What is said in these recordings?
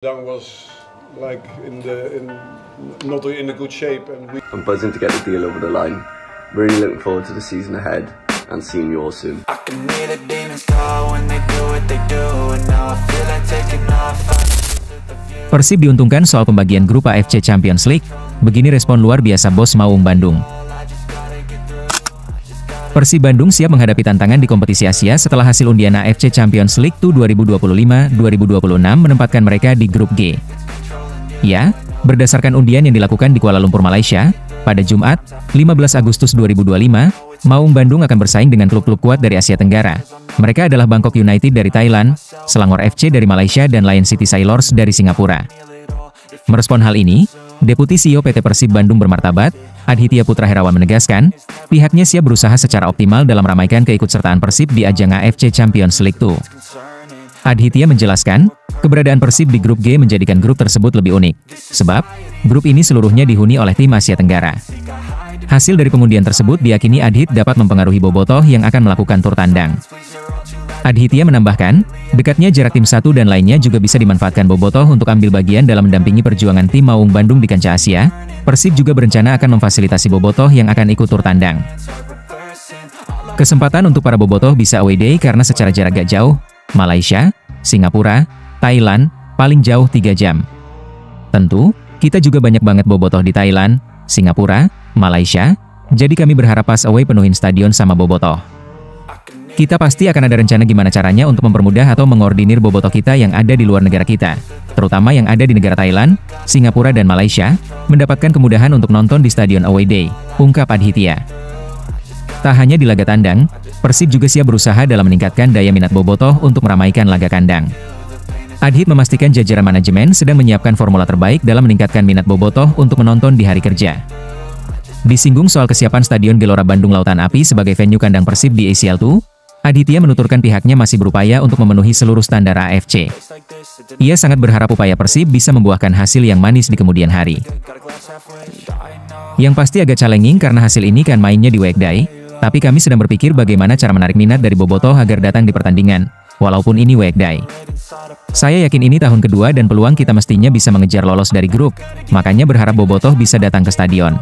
Dang was like not in a good shape, and I'm buzzing to get the deal over the line. Really looking forward to the season ahead and seeing you all soon. I can hear the demons call when they do what they do, and now I feel like taking off. Persib diuntungkan soal pembagian grup AFC Champions League. Begini respon luar biasa bos Maung Bandung. Persib Bandung siap menghadapi tantangan di kompetisi Asia setelah hasil undian AFC Champions League 2025-2026 menempatkan mereka di grup G. Ya, berdasarkan undian yang dilakukan di Kuala Lumpur, Malaysia, pada Jumat, 15 Agustus 2025, Maung Bandung akan bersaing dengan klub-klub kuat dari Asia Tenggara. Mereka adalah Bangkok United dari Thailand, Selangor FC dari Malaysia dan Lion City Sailors dari Singapura. Merespon hal ini, Deputi CEO PT Persib Bandung Bermartabat, Adhitya Putra Herawan menegaskan, pihaknya siap berusaha secara optimal dalam meramaikan keikutsertaan Persib di ajang AFC Champions League 2. Adhitya menjelaskan, keberadaan Persib di grup G menjadikan grup tersebut lebih unik, sebab grup ini seluruhnya dihuni oleh tim Asia Tenggara. Hasil dari pengundian tersebut diyakini Adhit dapat mempengaruhi Bobotoh yang akan melakukan tur tandang. Adhitya menambahkan, dekatnya jarak tim satu dan lainnya juga bisa dimanfaatkan Bobotoh untuk ambil bagian dalam mendampingi perjuangan tim Maung Bandung di kancah Asia. Persib juga berencana akan memfasilitasi Bobotoh yang akan ikut tur tandang. Kesempatan untuk para Bobotoh bisa away day karena secara jarak gak jauh, Malaysia, Singapura, Thailand, paling jauh 3 jam. Tentu, kita juga banyak banget Bobotoh di Thailand, Singapura, Malaysia, jadi kami berharap pas away penuhin stadion sama Bobotoh. Kita pasti akan ada rencana gimana caranya untuk mempermudah atau mengordinir Bobotoh kita yang ada di luar negara kita, terutama yang ada di negara Thailand, Singapura dan Malaysia, mendapatkan kemudahan untuk nonton di stadion away day, ungkap Adhitya. Tak hanya di laga tandang, Persib juga siap berusaha dalam meningkatkan daya minat Bobotoh untuk meramaikan laga kandang. Adhit memastikan jajaran manajemen sedang menyiapkan formula terbaik dalam meningkatkan minat Bobotoh untuk menonton di hari kerja. Disinggung soal kesiapan Stadion Gelora Bandung Lautan Api sebagai venue kandang Persib di ACL 2, Adhitya menuturkan pihaknya masih berupaya untuk memenuhi seluruh standar AFC. Ia sangat berharap upaya Persib bisa membuahkan hasil yang manis di kemudian hari. Yang pasti agak challenging karena hasil ini kan mainnya di weekday, tapi kami sedang berpikir bagaimana cara menarik minat dari Bobotoh agar datang di pertandingan, walaupun ini weekday. Saya yakin ini tahun kedua dan peluang kita mestinya bisa mengejar lolos dari grup, makanya berharap Bobotoh bisa datang ke stadion.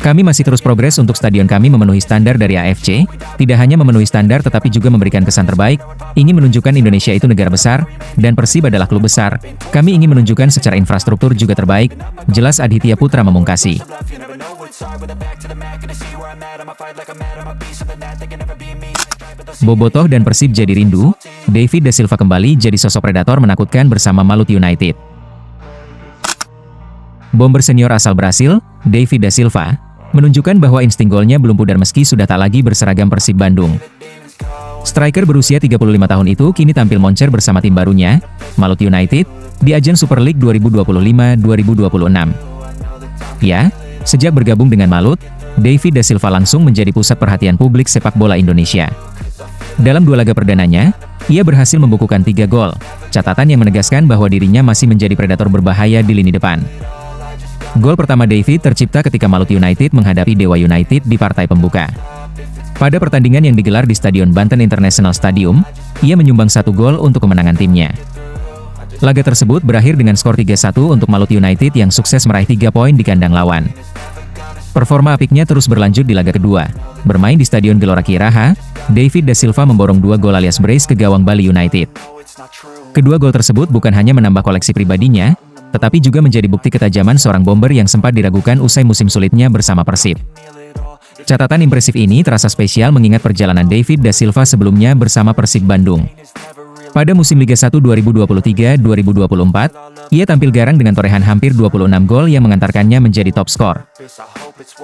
Kami masih terus progres untuk stadion kami memenuhi standar dari AFC, tidak hanya memenuhi standar tetapi juga memberikan kesan terbaik, ingin menunjukkan Indonesia itu negara besar, dan Persib adalah klub besar, kami ingin menunjukkan secara infrastruktur juga terbaik, jelas Adhitya Putra memungkasi. Bobotoh dan Persib jadi rindu, David Da Silva kembali jadi sosok predator menakutkan bersama Malut United. Bomber senior asal Brasil, David Da Silva, menunjukkan bahwa insting golnya belum pudar meski sudah tak lagi berseragam Persib Bandung. Striker berusia 35 tahun itu kini tampil moncer bersama tim barunya, Malut United, di ajang Super League 2025-2026. Ya, sejak bergabung dengan Malut, David Da Silva langsung menjadi pusat perhatian publik sepak bola Indonesia. Dalam 2 laga perdananya, ia berhasil membukukan 3 gol, catatan yang menegaskan bahwa dirinya masih menjadi predator berbahaya di lini depan. Gol pertama David tercipta ketika Malut United menghadapi Dewa United di partai pembuka. Pada pertandingan yang digelar di Stadion Banten International Stadium, ia menyumbang 1 gol untuk kemenangan timnya. Laga tersebut berakhir dengan skor 3-1 untuk Malut United yang sukses meraih 3 poin di kandang lawan. Performa apiknya terus berlanjut di laga kedua. Bermain di Stadion Gelora Kiaraha, David Da Silva memborong 2 gol alias brace ke gawang Bali United. Kedua gol tersebut bukan hanya menambah koleksi pribadinya, tetapi juga menjadi bukti ketajaman seorang bomber yang sempat diragukan usai musim sulitnya bersama Persib. Catatan impresif ini terasa spesial mengingat perjalanan David Da Silva sebelumnya bersama Persib Bandung. Pada musim Liga 1 2023-2024, ia tampil garang dengan torehan hampir 26 gol yang mengantarkannya menjadi top skor.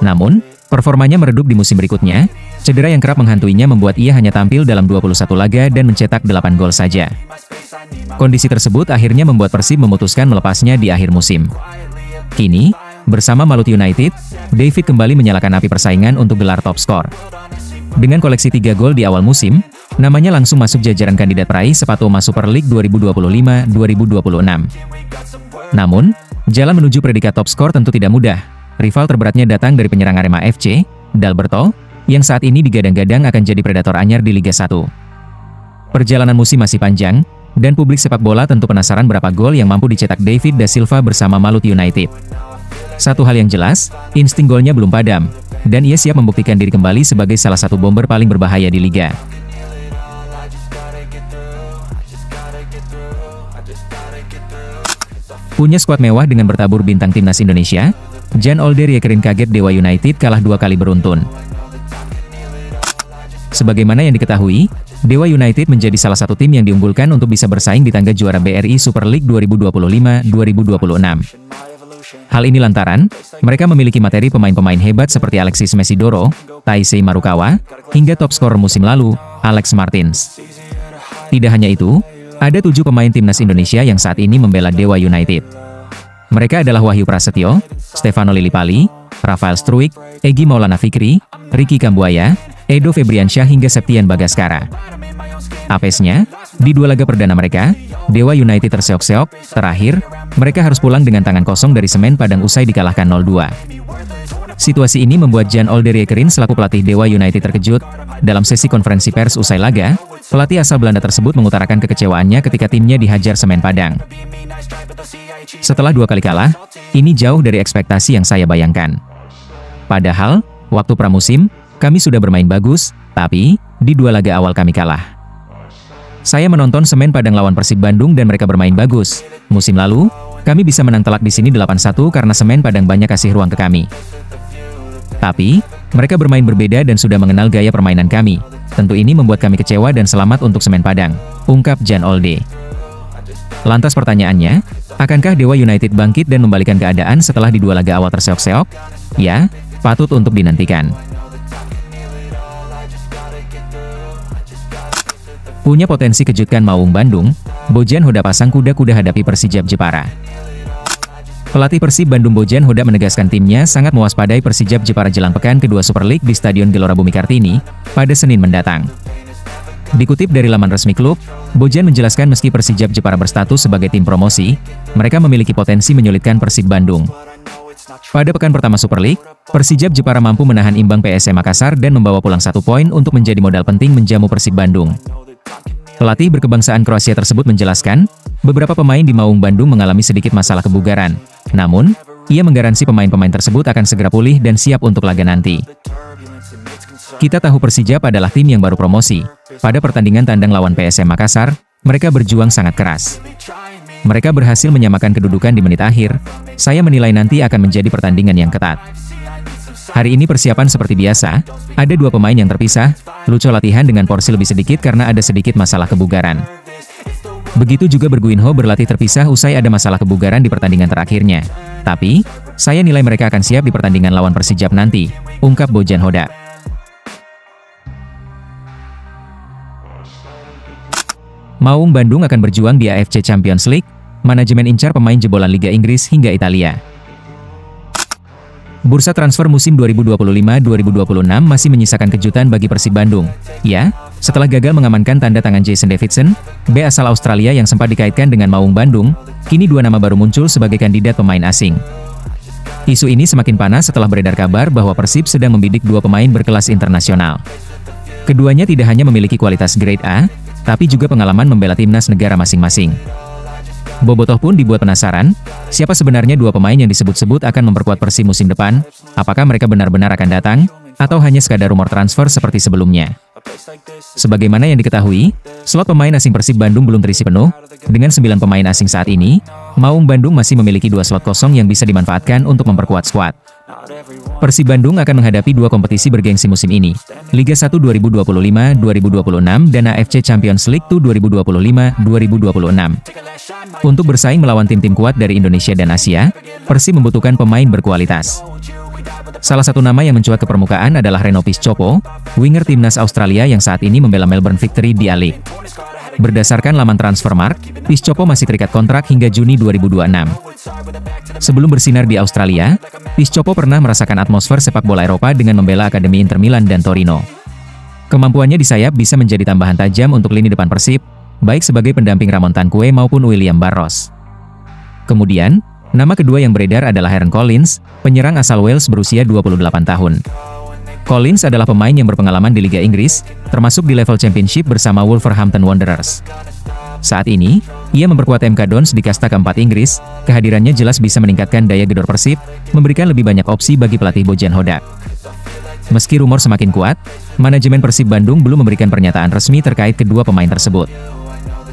Namun, performanya meredup di musim berikutnya, cedera yang kerap menghantuinya membuat ia hanya tampil dalam 21 laga dan mencetak 8 gol saja. Kondisi tersebut akhirnya membuat Persib memutuskan melepasnya di akhir musim. Kini, bersama Malut United, David kembali menyalakan api persaingan untuk gelar top skor. Dengan koleksi 3 gol di awal musim, namanya langsung masuk jajaran kandidat peraih sepatu emas Super League 2025-2026. Namun, jalan menuju predikat top skor tentu tidak mudah. Rival terberatnya datang dari penyerang Arema FC, Dalberto, yang saat ini digadang-gadang akan jadi predator anyar di Liga 1. Perjalanan musim masih panjang, Dan publik sepak bola tentu penasaran berapa gol yang mampu dicetak David Da Silva bersama Malut United. Satu hal yang jelas, insting golnya belum padam, dan ia siap membuktikan diri kembali sebagai salah satu bomber paling berbahaya di liga. Punya skuad mewah dengan bertabur bintang timnas Indonesia, Jan Olde Riekerin kaget Dewa United kalah 2 kali beruntun. Sebagaimana yang diketahui, Dewa United menjadi salah satu tim yang diunggulkan untuk bisa bersaing di tangga juara BRI Super League 2025-2026. Hal ini lantaran, mereka memiliki materi pemain-pemain hebat seperti Alexis Mesidoro, Taisei Marukawa, hingga top scorer musim lalu, Alex Martins. Tidak hanya itu, ada 7 pemain timnas Indonesia yang saat ini membela Dewa United. Mereka adalah Wahyu Prasetyo, Stefano Lillipali, Rafael Struik, Egy Maulana Fikri, Ricky Kambuaya, Edo Febriansyah hingga Septian Bagaskara. Apesnya, di 2 laga perdana mereka, Dewa United terseok-seok. Terakhir, mereka harus pulang dengan tangan kosong dari Semen Padang usai dikalahkan 0-2. Situasi ini membuat Jan Olde Riekerin selaku pelatih Dewa United terkejut. Dalam sesi konferensi pers usai laga, pelatih asal Belanda tersebut mengutarakan kekecewaannya ketika timnya dihajar Semen Padang. Setelah 2 kali kalah, ini jauh dari ekspektasi yang saya bayangkan. Padahal, waktu pramusim, kami sudah bermain bagus, tapi di 2 laga awal kami kalah. Saya menonton Semen Padang lawan Persib Bandung dan mereka bermain bagus. Musim lalu, kami bisa menang telak di sini 8-1 karena Semen Padang banyak kasih ruang ke kami. Tapi, mereka bermain berbeda dan sudah mengenal gaya permainan kami. Tentu ini membuat kami kecewa dan selamat untuk Semen Padang, ungkap Jan Olde. Lantas pertanyaannya, akankah Dewa United bangkit dan membalikan keadaan setelah di 2 laga awal terseok-seok? Ya, patut untuk dinantikan. Punya potensi kejutkan Maung Bandung, Bojan Hoda pasang kuda-kuda hadapi Persijap Jepara. Pelatih Persib Bandung Bojan Hoda menegaskan timnya sangat mewaspadai Persijap Jepara jelang pekan kedua Super League di Stadion Gelora Bumi Kartini pada Senin mendatang. Dikutip dari laman resmi klub, Bojan menjelaskan meski Persijap Jepara berstatus sebagai tim promosi, mereka memiliki potensi menyulitkan Persib Bandung. Pada pekan pertama Super League, Persijap Jepara mampu menahan imbang PSM Makassar dan membawa pulang 1 poin untuk menjadi modal penting menjamu Persib Bandung. Pelatih berkebangsaan Kroasia tersebut menjelaskan, beberapa pemain di Maung Bandung mengalami sedikit masalah kebugaran. Namun, ia menggaransi pemain-pemain tersebut akan segera pulih dan siap untuk laga nanti. Kita tahu Persijap adalah tim yang baru promosi. Pada pertandingan tandang lawan PSM Makassar, mereka berjuang sangat keras. Mereka berhasil menyamakan kedudukan di menit akhir. Saya menilai nanti akan menjadi pertandingan yang ketat. Hari ini persiapan seperti biasa, ada 2 pemain yang terpisah, Lucho latihan dengan porsi lebih sedikit karena ada sedikit masalah kebugaran. Begitu juga Berguinho berlatih terpisah usai ada masalah kebugaran di pertandingan terakhirnya. Tapi, saya nilai mereka akan siap di pertandingan lawan Persijap nanti, ungkap Bojan Hoda. Maung Bandung akan berjuang di AFC Champions League, manajemen incar pemain jebolan Liga Inggris hingga Italia. Bursa transfer musim 2025-2026 masih menyisakan kejutan bagi Persib Bandung. Ya, setelah gagal mengamankan tanda tangan Jason Davidson, bek asal Australia yang sempat dikaitkan dengan Maung Bandung, kini 2 nama baru muncul sebagai kandidat pemain asing. Isu ini semakin panas setelah beredar kabar bahwa Persib sedang membidik 2 pemain berkelas internasional. Keduanya tidak hanya memiliki kualitas grade A, tapi juga pengalaman membela timnas negara masing-masing. Bobotoh pun dibuat penasaran, siapa sebenarnya 2 pemain yang disebut-sebut akan memperkuat Persib musim depan, apakah mereka benar-benar akan datang, atau hanya sekadar rumor transfer seperti sebelumnya. Sebagaimana yang diketahui, slot pemain asing Persib Bandung belum terisi penuh, dengan 9 pemain asing saat ini, Maung Bandung masih memiliki 2 slot kosong yang bisa dimanfaatkan untuk memperkuat skuad. Persib Bandung akan menghadapi 2 kompetisi bergengsi musim ini, Liga 1 2025-2026 dan AFC Champions League 2025-2026. Untuk bersaing melawan tim-tim kuat dari Indonesia dan Asia, Persib membutuhkan pemain berkualitas. Salah satu nama yang mencuat ke permukaan adalah Reno Piscopo, winger timnas Australia yang saat ini membela Melbourne Victory di A-League. Berdasarkan laman Transfermarkt, Piscopo masih terikat kontrak hingga Juni 2026. Sebelum bersinar di Australia, Piscopo pernah merasakan atmosfer sepak bola Eropa dengan membela Akademi Inter Milan dan Torino. Kemampuannya di sayap bisa menjadi tambahan tajam untuk lini depan Persib, baik sebagai pendamping Ramon Tankue maupun William Barros. Kemudian, nama kedua yang beredar adalah Aaron Collins, penyerang asal Wales berusia 28 tahun. Collins adalah pemain yang berpengalaman di Liga Inggris, termasuk di level Championship bersama Wolverhampton Wanderers. Saat ini, ia memperkuat MK Dons di kasta keempat Inggris. Kehadirannya jelas bisa meningkatkan daya gedor Persib, memberikan lebih banyak opsi bagi pelatih Bojan Hodak. Meski rumor semakin kuat, manajemen Persib Bandung belum memberikan pernyataan resmi terkait kedua pemain tersebut.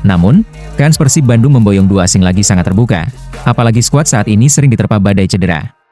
Namun, kans Persib Bandung memboyong dua asing lagi sangat terbuka, apalagi skuad saat ini sering diterpa badai cedera.